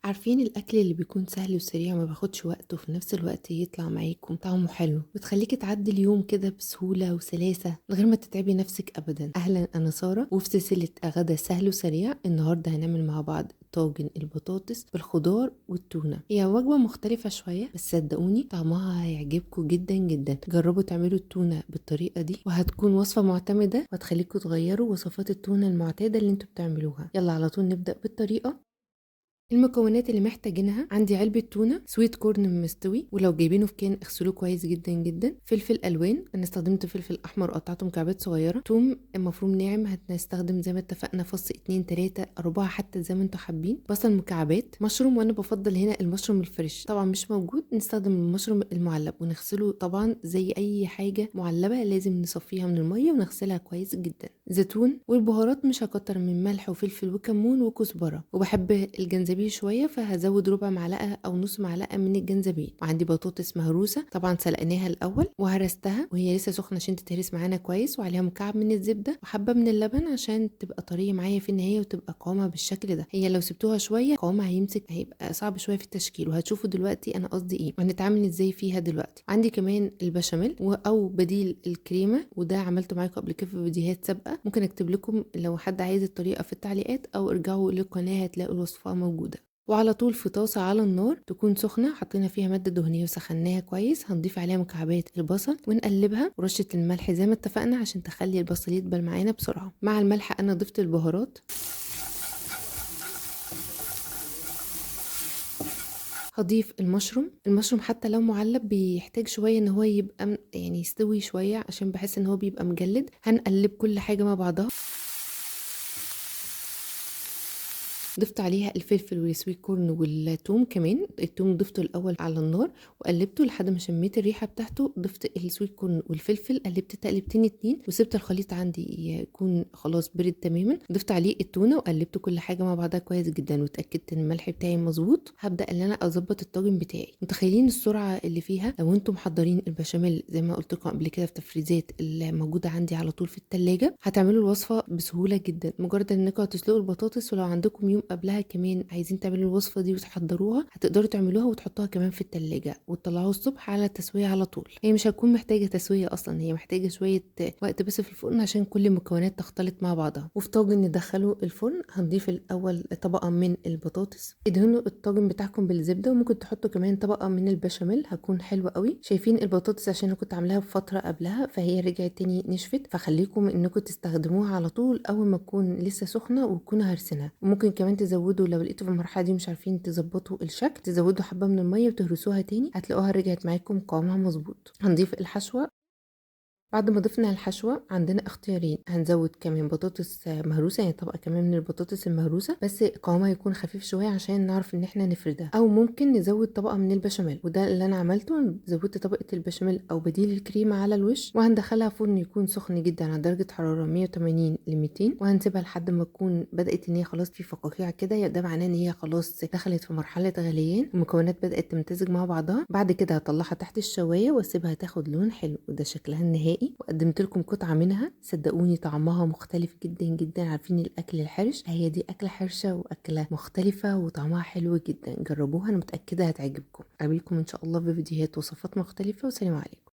عارفين الأكل اللي بيكون سهل وسريع ما بياخدش وقت وفي نفس الوقت يطلع معاكم طعمه حلو بتخليكي تعدي اليوم كده بسهولة وسلاسة من غير ما تتعبي نفسك أبدا. أهلا، أنا سارة وفي سلسلة غدا سهل وسريع. النهاردة هنعمل مع بعض طاجن البطاطس بالخضار والتونة. هي وجبة مختلفة شوية بس صدقوني طعمها هيعجبكم جدا جدا. جربوا تعملوا التونة بالطريقة دي وهتكون وصفة معتمدة وهتخليكم تغيروا وصفات التونة المعتادة اللي انتوا بتعملوها. يلا على طول نبدأ بالطريقة. المكونات اللي محتاجينها: عندي علبة تونة، سويت كورن مستوي ولو جايبينه في كان اغسلوه كويس جدا جدا، فلفل الوان، انا استخدمت فلفل احمر قطعته مكعبات صغيرة، توم مفروم ناعم هنستخدم زي ما اتفقنا فص 2 3 4 حتى زي ما انتوا حابين، بصل مكعبات، مشروم وانا بفضل هنا المشروم الفريش، طبعا مش موجود نستخدم المشروم المعلب ونغسله طبعا زي اي حاجة معلبة لازم نصفيها من المية ونغسلها كويس جدا، زيتون، والبهارات مش هكتر من ملح وفلفل وكمون وكزبرة، وبحب الجنزبيل شويه فهزود ربع معلقه او نص معلقه من الجنزبيل، وعندي بطاطس مهروسه طبعا سلقناها الاول وهرستها وهي لسه سخنه عشان تتهرس معانا كويس، وعليها مكعب من الزبده وحبه من اللبن عشان تبقى طريه معايا في النهايه وتبقى قوامها بالشكل ده. هي لو سبتوها شويه قوامها هيمسك هيبقى صعب شويه في التشكيل، وهتشوفوا دلوقتي انا قصدي ايه وهنتعامل ازاي فيها دلوقتي. عندي كمان البشاميل او بديل الكريمه، وده عملته معاكم قبل كده في فيديوهات سابقه، ممكن اكتب لكم لو حد عايز الطريقه في التعليقات او ارجعوا للقناه هتلاقوا الوصفه موجوده. وعلى طول في طاسة على النار تكون سخنة حطينا فيها مادة دهنية وسخناها كويس، هنضيف عليها مكعبات البصل ونقلبها ورشة الملح زي ما اتفقنا عشان تخلي البصل يدبل معانا بسرعة. مع الملح انا ضفت البهارات، هضيف المشروم حتى لو معلب بيحتاج شوية ان هو يبقى يعني يستوي شوية عشان بحس ان هو بيبقى مجلد. هنقلب كل حاجة مع بعضها، ضفت عليها الفلفل والسويت كورن والثوم كمان، الثوم ضفته الاول على النار وقلبته لحد ما شميت الريحه بتاعته، ضفت السويت كورن والفلفل قلبت تقلبتين اتنين وسبت الخليط عندي يكون خلاص برد تماما، ضفت عليه التونه وقلبت كل حاجه مع بعضها كويس جدا واتاكدت ان الملح بتاعي مظبوط. هبدا ان انا اظبط الطاجن بتاعي. متخيلين السرعه اللي فيها؟ لو انتم محضرين البشاميل زي ما قلت لكم قبل كده في تفريزات اللي موجوده عندي على طول في التلاجة هتعملوا الوصفه بسهوله جدا، مجرد انكم هتسلقوا البطاطس ولو عندكم يوم قبلها كمان عايزين تعملوا الوصفة دي وتحضروها هتقدروا تعملوها وتحطوها كمان في التلاجة وتطلعوها الصبح على التسوية على طول. هي مش هتكون محتاجة تسوية أصلا، هي محتاجة شوية وقت بس في الفرن عشان كل المكونات تختلط مع بعضها. وفي طاجن ندخله الفرن هنضيف الأول طبقة من البطاطس، ادهنوا الطاجن بتاعكم بالزبدة وممكن تحطوا كمان طبقة من البشاميل هتكون حلوة قوي. شايفين البطاطس عشان أنا كنت عاملاها بفترة قبلها فهي رجعت تاني نشفت، فخليكم انكم تستخدموها على طول أول ما تكون لسه سخنة وتكونوا هرسنها. وممكن كمان تزودوا لو لقيتوا في المرحله دي مش عارفين تظبطوا الشكل تزودوا حبه من الميه وتهرسوها تاني هتلاقوها رجعت معاكم قوامها مظبوط. هنضيف الحشوه. بعد ما ضفنا الحشوة عندنا اختيارين، هنزود كمان بطاطس مهروسة يعني طبقة كمان من البطاطس المهروسة بس قوامها يكون خفيف شوية عشان نعرف ان احنا نفردها، او ممكن نزود طبقة من البشاميل وده اللي انا عملته، زودت طبقة البشاميل او بديل الكريمة على الوش وهندخلها فرن يكون سخن جدا على درجة حرارة 180 ل 200 وهنسيبها لحد ما تكون بدأت ان هي خلاص في فقاقيع كده، ده معناه ان هي خلاص دخلت في مرحلة غليان والمكونات بدأت تمتزج مع بعضها. بعد كده هطلعها تحت الشواية واسيبها تاخد لون حلو وده شكلها النهائي، وقدمت لكم قطعة منها صدقوني طعمها مختلف جدا جدا. عارفين الاكل الحرش؟ هي دي اكلة حرشة واكلة مختلفة وطعمها حلو جدا، جربوها انا متأكدة هتعجبكم. اقابلكم ان شاء الله في فيديوهات وصفات مختلفة وسلام عليكم.